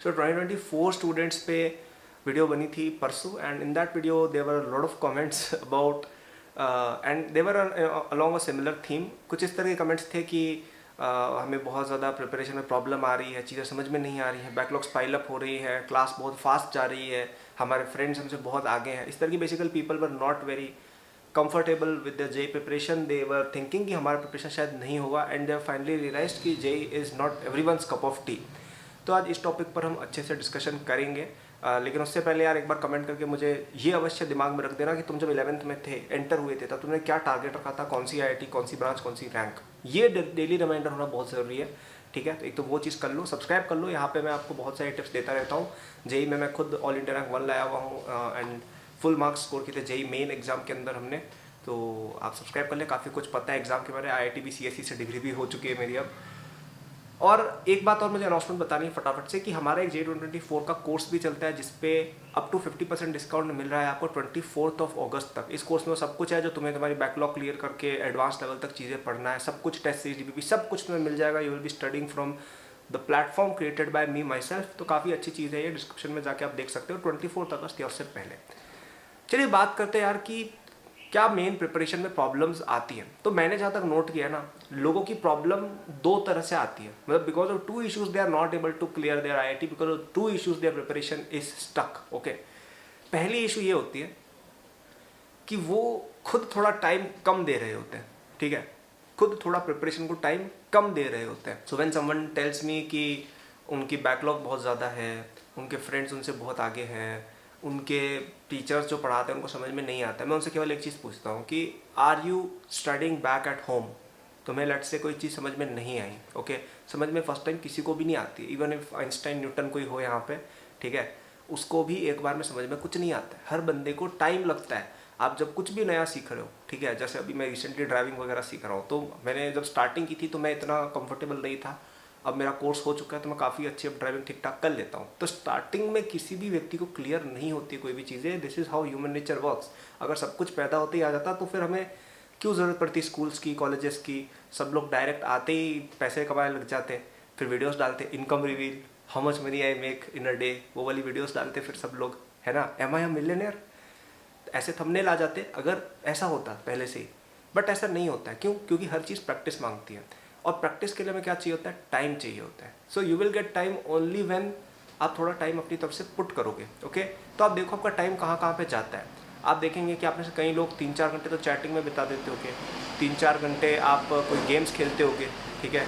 So 2024 students पे video बनी थी परसों, and in that video there were lot of comments about and they were along a similar theme. कुछ इस तरह के कमेंट्स थे कि हमें बहुत ज़्यादा प्रिपरेशन में प्रॉब्लम आ रही है, चीज़ें समझ में नहीं आ रही है, बैकलॉग्स पाइल अप हो रही है, क्लास बहुत फास्ट जा रही है, हमारे फ्रेंड्स हमसे बहुत आगे हैं। इस तरह की basically people were not very comfortable with the J preparation. They were thinking कि हमारा प्रिपरेशन शायद नहीं होगा, एंड दे फाइनली रियलाइज कि J is not everyone's cup of tea. तो आज इस टॉपिक पर हम अच्छे से डिस्कशन करेंगे, लेकिन उससे पहले यार एक बार कमेंट करके मुझे ये अवश्य दिमाग में रख देना कि तुम जब 11th में थे, एंटर हुए थे, तब तुमने क्या टारगेट रखा था, कौन सी आईआईटी, कौन सी ब्रांच, कौन सी रैंक। ये डेली रिमाइंडर होना बहुत ज़रूरी है। ठीक है, तो एक तो वो चीज़ कर लो, सब्सक्राइब कर लो। यहाँ पे मैं आपको बहुत सारी टिप्स देता रहता हूँ। जेई में मैं खुद ऑल इंडिया रैंक 1 लाया हुआ हूँ, एंड फुल मार्क्स स्कोर किए थे जेई मेन एग्जाम के अंदर हमने। तो आप सब्सक्राइब कर ले, काफ़ी कुछ पता है एग्जाम के बारे में। आईआईटी भी सीएसई से डिग्री भी हो चुकी है मेरी अब। और एक बात और मुझे अनाउंसमेंट बतानी है फटाफट से कि हमारा एक J24 का कोर्स भी चलता है, जिसपे अप टू 50% डिस्काउंट मिल रहा है आपको 24 अगस्त तक। इस कोर्स में सब कुछ है जो तुम्हें तुम्हारी बैकलॉग क्लियर करके एडवांस लेवल तक चीज़ें पढ़ना है, सब कुछ टेस्ट सीरीज भी सब कुछ तुम्हें मिल जाएगा। You will be studying from the platform created by me my self. तो काफ़ी अच्छी चीज़ है ये, डिस्क्रिप्शन में जाके आप देख सकते हो 24 अगस्त या उससे पहले। चलिए बात करते हैं यार कि क्या मेन प्रिपरेशन में प्रॉब्लम्स आती हैं। तो मैंने जहाँ तक नोट किया ना, लोगों की प्रॉब्लम दो तरह से आती है। मतलब because of two issues they are not able to clear their IIT, because of two issues their preparation is stuck. Okay, पहली इशू ये होती है कि वो खुद थोड़ा टाइम कम दे रहे होते हैं। ठीक है, खुद थोड़ा प्रिपरेशन को टाइम कम दे रहे होते हैं। So when someone tells me कि उनकी बैकलॉग बहुत ज़्यादा है, उनके फ्रेंड्स उनसे बहुत आगे हैं, उनके टीचर्स जो पढ़ाते हैं उनको समझ में नहीं आता है, मैं उनसे केवल एक चीज़ पूछता हूँ कि are you studying back at home. तुम्हें लेट से कोई चीज़ समझ में नहीं आई, ओके, समझ में फर्स्ट टाइम किसी को भी नहीं आती, इवन इफ आइंस्टाइन न्यूटन कोई हो यहाँ पे, ठीक है, उसको भी एक बार में समझ में कुछ नहीं आता है। हर बंदे को टाइम लगता है। आप जब कुछ भी नया सीख रहे हो, ठीक है, जैसे अभी मैं रिसेंटली ड्राइविंग वगैरह सीख रहा हूँ, तो मैंने जब स्टार्टिंग की थी तो मैं इतना कंफर्टेबल नहीं था। अब मेरा कोर्स हो चुका है तो मैं काफ़ी अच्छी अब ड्राइविंग ठीक ठाक कर लेता हूँ। तो स्टार्टिंग में किसी भी व्यक्ति को क्लियर नहीं होती कोई भी चीज़ें। This is how human nature works. अगर सब कुछ पैदा होते ही आ जाता तो फिर हमें क्यों ज़रूरत पड़ती स्कूल्स की, कॉलेजेस की। सब लोग डायरेक्ट आते ही पैसे कमाने लग जाते, फिर वीडियोस डालते, income reveal, how much money I make in a day, वो वाली वीडियोस डालते फिर सब लोग, है ना, एम आई एम मिलियनेयर, ऐसे थंबनेल आ जाते अगर ऐसा होता पहले से ही। बट ऐसा नहीं होता है। क्यों? क्योंकि हर चीज़ प्रैक्टिस मांगती है, और प्रैक्टिस के लिए हमें क्या चाहिए होता है? टाइम चाहिए होता है। So you will get time only when आप थोड़ा टाइम अपनी तरफ से पुट करोगे। ओके, तो आप देखो आपका टाइम कहाँ कहाँ पे जाता है। आप देखेंगे कि आप में से कई लोग 3-4 घंटे तो चैटिंग में बिता देते होगे, 3-4 घंटे आप कोई गेम्स खेलते होगे, ठीक है,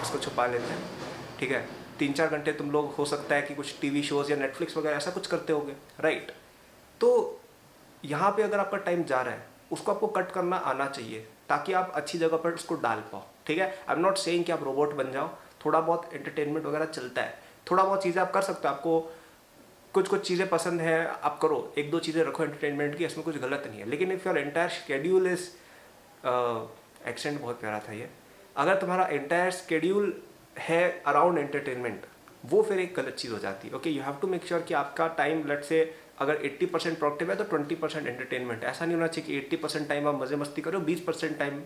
उसको छुपा लेते हैं, ठीक है, 3-4 घंटे तुम लोग हो सकता है कि कुछ टीवी शोज़ या नेटफ्लिक्स वगैरह ऐसा कुछ करते होगे, राइट। तो यहाँ पे अगर आपका टाइम जा रहा है, उसको आपको कट करना आना चाहिए ताकि आप अच्छी जगह पर उसको डाल पाओ। ठीक है, आई एम नॉट सेइंग कि आप रोबोट बन जाओ, थोड़ा बहुत एंटरटेनमेंट वगैरह चलता है, थोड़ा बहुत चीज़ें आप कर सकते हो। आपको कुछ कुछ चीज़ें पसंद है, आप करो, 1-2 चीज़ें रखो एंटरटेनमेंट की, इसमें कुछ गलत नहीं है। लेकिन if your entire schedule is, accent बहुत प्यारा था ये, अगर तुम्हारा एंटायर शेड्यूल है अराउंड एंटरटेनमेंट, वो फिर एक गलत चीज़ हो जाती है। Okay, you have to make sure कि आपका टाइम लेट से अगर 80% प्रोडक्टिव है तो 20% एंटरटेनमेंट। ऐसा नहीं होना चाहिए कि 80% टाइम आप मज़े मस्ती करो, 20% टाइम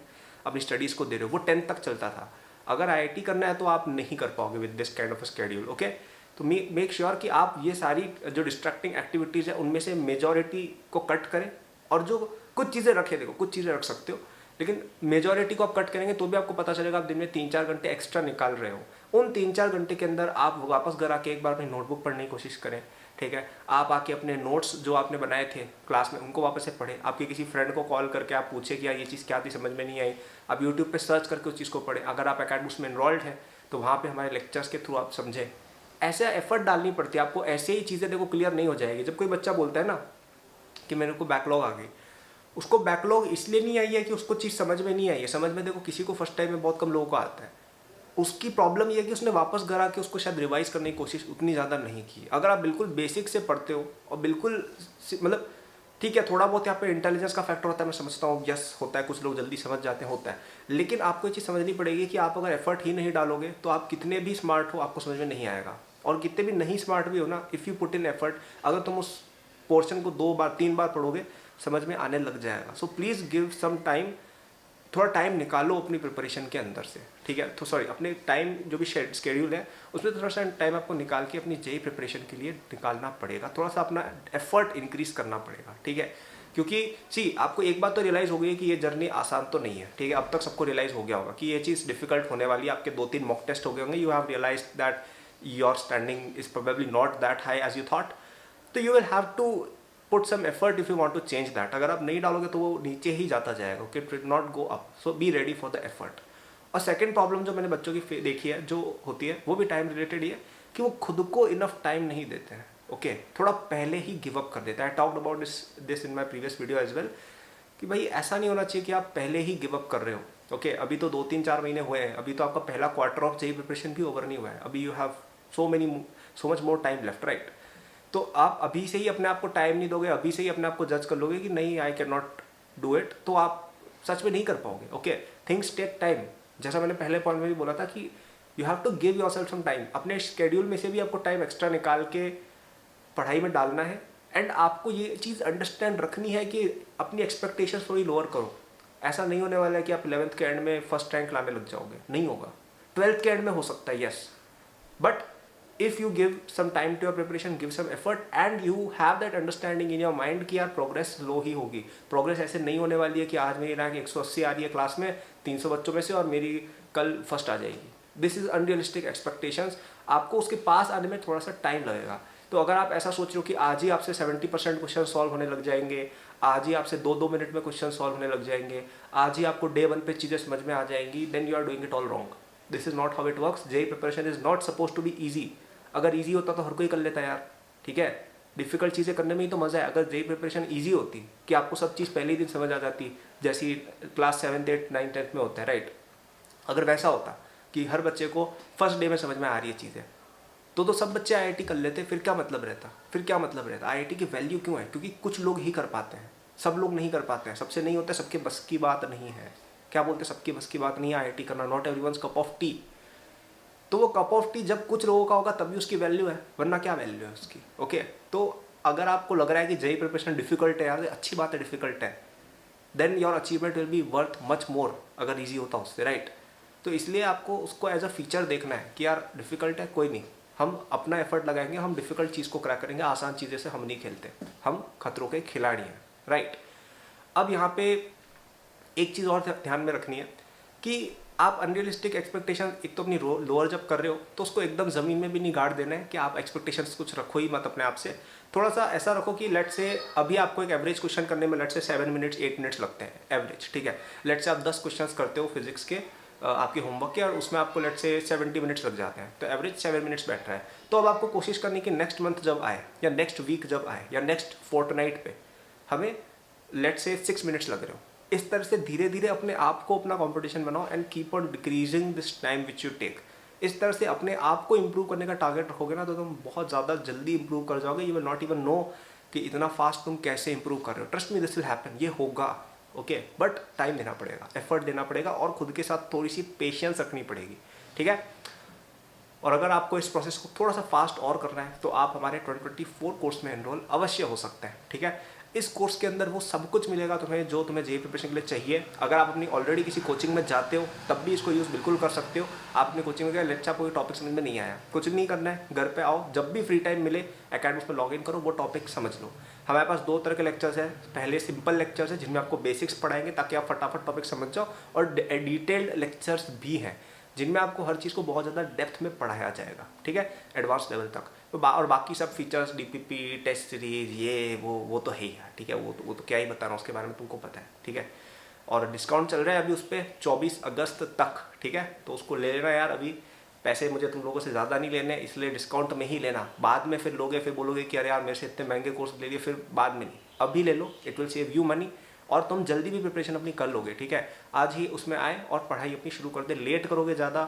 अपनी स्टडीज़ को दे रहे हो। वो 10 तक चलता था। अगर आईआईटी करना है तो आप नहीं कर पाओगे with this kind of schedule. Okay, तो मेक श्योर कि आप ये सारी जो डिस्ट्रैक्टिंग एक्टिविटीज़ है उनमें से मेजॉरिटी को कट करें, और जो कुछ चीज़ें रखें, देखो कुछ चीज़ें रख सकते हो, लेकिन मेजॉरिटी को आप कट करेंगे तो भी आपको पता चलेगा आप दिन में 3-4 घंटे एक्स्ट्रा निकाल रहे हो। उन 3-4 घंटे के अंदर आप वापस घर आके एक बार अपनी नोटबुक पढ़ने की कोशिश करें। ठीक है, आप आके अपने नोट्स जो आपने बनाए थे क्लास में उनको वापस से पढ़ें। आपके किसी फ्रेंड को कॉल करके आप पूछे कि यार ये चीज़ क्या थी, समझ में नहीं आई, आप यूट्यूब पे सर्च करके उस चीज़ को पढ़ें। अगर आप एकेडमिक्स में इनरोल्ड हैं तो वहाँ पे हमारे लेक्चर्स के थ्रू आप समझें। ऐसे एफर्ट डालनी पड़ती है आपको, ऐसे ही चीज़ें देखो क्लियर नहीं हो जाएगी। जब कोई बच्चा बोलता है ना कि मेरे को बैकलॉग आ गई, उसको बैकलॉग इसलिए नहीं आई है कि उसको चीज़ समझ में नहीं आई है। समझ में देखो किसी को फर्स्ट टाइम में बहुत कम लोगों को आता है। उसकी प्रॉब्लम ये है कि उसने वापस घर आके उसको शायद रिवाइज करने की कोशिश उतनी ज़्यादा नहीं की। अगर आप बिल्कुल बेसिक से पढ़ते हो और बिल्कुल मतलब ठीक है, थोड़ा बहुत यहाँ पे इंटेलिजेंस का फैक्टर होता है, मैं समझता हूँ, यस होता है, कुछ लोग जल्दी समझ जाते हैं, होता है। लेकिन आपको ये चीज़ समझनी पड़ेगी कि आप अगर एफर्ट ही नहीं डालोगे तो आप कितने भी स्मार्ट हो आपको समझ में नहीं आएगा। और कितने भी नहीं स्मार्ट भी हो ना, if you put in effort, अगर तुम उस पोर्शन को 2 बार 3 बार पढ़ोगे समझ में आने लग जाएगा। So please give some time थोड़ा टाइम निकालो अपनी प्रिपरेशन के अंदर से, ठीक है। तो सॉरी, अपने टाइम जो भी शेड्यूल है उसमें थोड़ा सा टाइम आपको निकाल के अपनी जेई प्रिपरेशन के लिए निकालना पड़ेगा, थोड़ा सा अपना एफर्ट इंक्रीज करना पड़ेगा, ठीक है। क्योंकि आपको एक बात तो रियलाइज हो गई है कि ये जर्नी आसान तो नहीं है, ठीक है। अब तक सबको रियलाइज हो गया होगा कि ये चीज़ डिफिकल्ट होने वाली है। आपके 2-3 मॉक टेस्ट हो गए होंगे, you have realise that your standing is probably not that high as you thought, तो you will have to put some effort if you want to change that. अगर आप नहीं डालोगे तो वो नीचे ही जाता जाएगा, okay, it will not go up, so be ready for the effort. और सेकंड प्रॉब्लम जो मैंने बच्चों की देखी है जो होती है वो भी टाइम रिलेटेड ही है कि वो खुद को इनफ टाइम नहीं देते हैं, ओके, थोड़ा पहले ही गिव अप कर देता है। I talked about this in my previous video as well कि भाई ऐसा नहीं होना चाहिए कि आप पहले ही गिव अप कर रहे हो, ओके। अभी तो 2-3-4 महीने हुए हैं, अभी तो आपका पहला क्वार्टर ऑफ जेई प्रिपरेशन भी ओवर नहीं हुआ है, अभी you have so much more time left, right. तो आप अभी से ही अपने आप को टाइम नहीं दोगे, अभी से ही अपने आप को जज कर लोगे कि नहीं I can not do it, तो आप सच में नहीं कर पाओगे, ओके। थिंग्स टेक टाइम, जैसा मैंने पहले पॉइंट में भी बोला था कि you have to give yourself some time. अपने शेड्यूल में से भी आपको टाइम एक्स्ट्रा निकाल के पढ़ाई में डालना है, एंड आपको ये चीज़ अंडरस्टैंड रखनी है कि अपनी एक्सपेक्टेशंस थोड़ी लोअर करो। ऐसा नहीं होने वाला है कि आप 11th के एंड में फर्स्ट रैंक लाने लग जाओगे, नहीं होगा। 12th के एंड में हो सकता है, yes, but if you give some time to your preparation, give some effort and you have that understanding in your mind कि यार प्रोग्रेस लो ही होगी। प्रोग्रेस ऐसे नहीं होने वाली है कि आज मेरी रैंक 180 आ रही है क्लास में 300 बच्चों में से और मेरी कल फर्स्ट आ जाएगी। This is unrealistic expectations. आपको उसके पास आने में थोड़ा सा टाइम लगेगा। तो अगर आप ऐसा सोच रहे हो कि आज ही आपसे 70% क्वेश्चन सॉल्व होने लग जाएंगे, आज ही आपसे 2-2 मिनट में क्वेश्चन सॉल्व होने लग जाएंगे, आज ही आपको डे 1 पे चीज़ें समझ में आ जाएंगी, then you are doing it all wrong. This is not how it works. JEE preparation is not suppose to be easy. अगर इजी होता तो हर कोई कर लेता यार, ठीक है। डिफिकल्ट चीज़ें करने में ही तो मज़ा है। अगर जेई प्रिपरेशन इजी होती कि आपको सब चीज़ पहले ही दिन समझ आ जाती, जैसी क्लास 7, 8, 9, 10 में होता है, राइट। अगर वैसा होता कि हर बच्चे को फर्स्ट डे में समझ में आ रही है चीज़ें, तो सब बच्चे आईआईटी कर लेते, फिर क्या मतलब रहता। आईआईटी की वैल्यू क्यों है? क्योंकि कुछ लोग ही कर पाते हैं, सब लोग नहीं कर पाते हैं। सबसे नहीं होता, सबके बस की बात नहीं है। क्या बोलते, सबके बस की बात नहीं है आईआईटी करना, not everyone's cup of tea. तो वो कप ऑफ टी जब कुछ लोगों का होगा तभी उसकी वैल्यू है, वरना क्या वैल्यू है उसकी, ओके। तो अगर आपको लग रहा है कि जेई प्रिपरेशन डिफिकल्ट है यार, अच्छी बात है डिफिकल्ट है, then your achievement will be worth much more अगर ईजी होता उससे, राइट। तो इसलिए आपको उसको एज अ फीचर देखना है कि यार डिफिकल्ट है, कोई नहीं, हम अपना एफर्ट लगाएंगे, हम डिफिकल्ट चीज़ को क्रैक करेंगे। आसान चीज़ें से हम नहीं खेलते, हम खतरों के खिलाड़ी हैं, राइट। अब यहाँ पे एक चीज़ और ध्यान में रखनी है कि आप अनरियलिस्टिक एक्सपेक्टेशन एक तो अपनी लोअर जब कर रहे हो तो उसको एकदम ज़मीन में भी नहीं गाड़ देना है कि आप एक्सपेक्टेशंस कुछ रखो ही मत अपने आप से। थोड़ा सा ऐसा रखो कि लेट से अभी आपको एक एवरेज क्वेश्चन करने में लेट से 7 मिनट्स 8 मिनट्स लगते हैं एवरेज, ठीक है। लेट से आप 10 क्वेश्चन करते हो फिजिक्स के आपके होमवर्क के, और उसमें आपको लेट से 70 मिनट्स लग जाते हैं, तो एवरेज 7 मिनट्स बैठ रहा है। तो अब आपको कोशिश करनी कि नेक्स्ट मंथ जब आए या नेक्स्ट वीक जब आए या नेक्स्ट फोर्टनाइट पे हमें लेट से 6 मिनट्स लग रहे हो। इस तरह से धीरे धीरे अपने आप को अपना कंपटीशन बनाओ and keep on decreasing this time which you take. इस तरह से अपने आप को इंप्रूव करने का टारगेट रखोगे ना, तो तुम बहुत ज़्यादा जल्दी इंप्रूव कर जाओगे। You will not even know कि इतना फास्ट तुम कैसे इंप्रूव कर रहे हो। Trust me, this will happen, ये होगा, ओके। बट टाइम देना पड़ेगा, एफर्ट देना पड़ेगा और खुद के साथ थोड़ी सी पेशेंस रखनी पड़ेगी, ठीक है। और अगर आपको इस प्रोसेस को थोड़ा सा फास्ट और करना है तो आप हमारे 2024 कोर्स में एनरोल अवश्य हो सकते हैं, ठीक है। इस कोर्स के अंदर वो सब कुछ मिलेगा तुम्हें जो तुम्हें जेईई प्रिपरेशन के लिए चाहिए। अगर आप अपनी ऑलरेडी किसी कोचिंग में जाते हो तब भी इसको यूज़ बिल्कुल कर सकते हो। आप अपनी कोचिंग में गए, लेट्स आपको कोई टॉपिक समझ में नहीं आया, कुछ नहीं करना है, घर पे आओ, जब भी फ्री टाइम मिले एकेडमिक्स में लॉग इन करो, वो टॉपिक समझ लो। हमारे पास 2 तरह के लेक्चर्स हैं। पहले सिंपल लेक्चर्स हैं जिनमें आपको बेसिक्स पढ़ाएंगे ताकि आप फटाफट टॉपिक समझ जाओ, और डिटेल्ड लेक्चर्स भी हैं जिनमें आपको हर चीज़ को बहुत ज़्यादा डेप्थ में पढ़ाया जाएगा, ठीक है, एडवांस लेवल तक। तो और बाकी सब फीचर्स, डीपीपी, टेस्ट सीरीज, ये वो तो है ही है, ठीक है। वो तो क्या ही बता रहा हूँ उसके बारे में, तुमको पता है, ठीक है। और डिस्काउंट चल रहा है अभी उस पर 24 अगस्त तक, ठीक है। तो उसको ले लेना यार, अभी पैसे मुझे तुम लोगों से ज़्यादा नहीं लेने, इसलिए डिस्काउंट में ही लेना। बाद में फिर लोगे, फिर बोलोगे कि अरे यार मेरे से इतने महंगे कोर्स ले लिए, फिर बाद में नहीं, अभी ले लो, it will save you money और तुम जल्दी भी प्रिपरेशन अपनी कर लोगे, ठीक है। आज ही उसमें आए और पढ़ाई अपनी शुरू कर दे। लेट करोगे ज़्यादा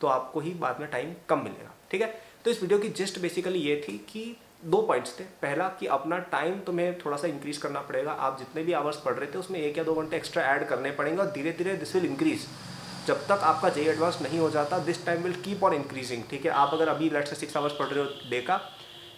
तो आपको ही बाद में टाइम कम मिलेगा, ठीक है। तो इस वीडियो की जिस्ट बेसिकली ये थी कि 2 पॉइंट्स थे। पहला कि अपना टाइम तुम्हें थोड़ा सा इंक्रीज करना पड़ेगा। आप जितने भी आवर्स पढ़ रहे थे उसमें 1 या 2 घंटे एक्स्ट्रा ऐड करने पड़ेंगे और धीरे धीरे दिस विल इंक्रीज। जब तक आपका जेईई एडवांस नहीं हो जाता, this time will keep on increasing, ठीक है। आप अगर अभी लेट्स से 6 आवर्स पढ़ रहे हो डे का,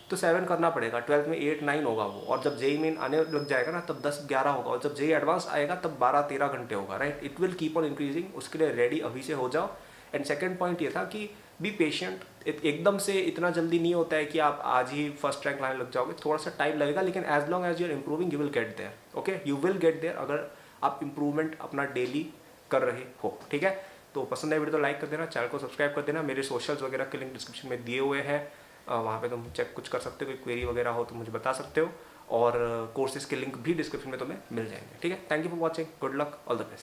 तो 7 करना पड़ेगा, 12th में 8 9 होगा वो, और जब जेई मेन आने लग जाएगा ना तब 10 11 होगा, और जब जेई एडवांस आएगा तब 12 13 घंटे होगा, right. It will keep on increasing, उसके लिए रेडी अभी से हो जाओ। एंड सेकेंड पॉइंट ये था कि बी पेशेंट, एकदम से इतना जल्दी नहीं होता है कि आप आज ही फर्स्ट रैंक लाने लग जाओगे, थोड़ा सा टाइम लगेगा, लेकिन as long as you are improving you will get there, okay, you will get there, अगर आप इम्प्रूवमेंट अपना डेली कर रहे हो, ठीक है। तो पसंद है वीडियो तो लाइक कर देना, चैनल को सब्सक्राइब कर देना, मेरे सोशल्स वगैरह के लिंक डिस्क्रिप्शन में दिए हुए हैं, वहाँ पे तुम चेक कुछ कर सकते हो, कोई क्वेरी वगैरह हो तो मुझे बता सकते हो, और कोर्सेज के लिंक भी डिस्क्रिप्शन में तुम्हें मिल जाएंगे, ठीक है। Thank you for watching, good luck, all the best.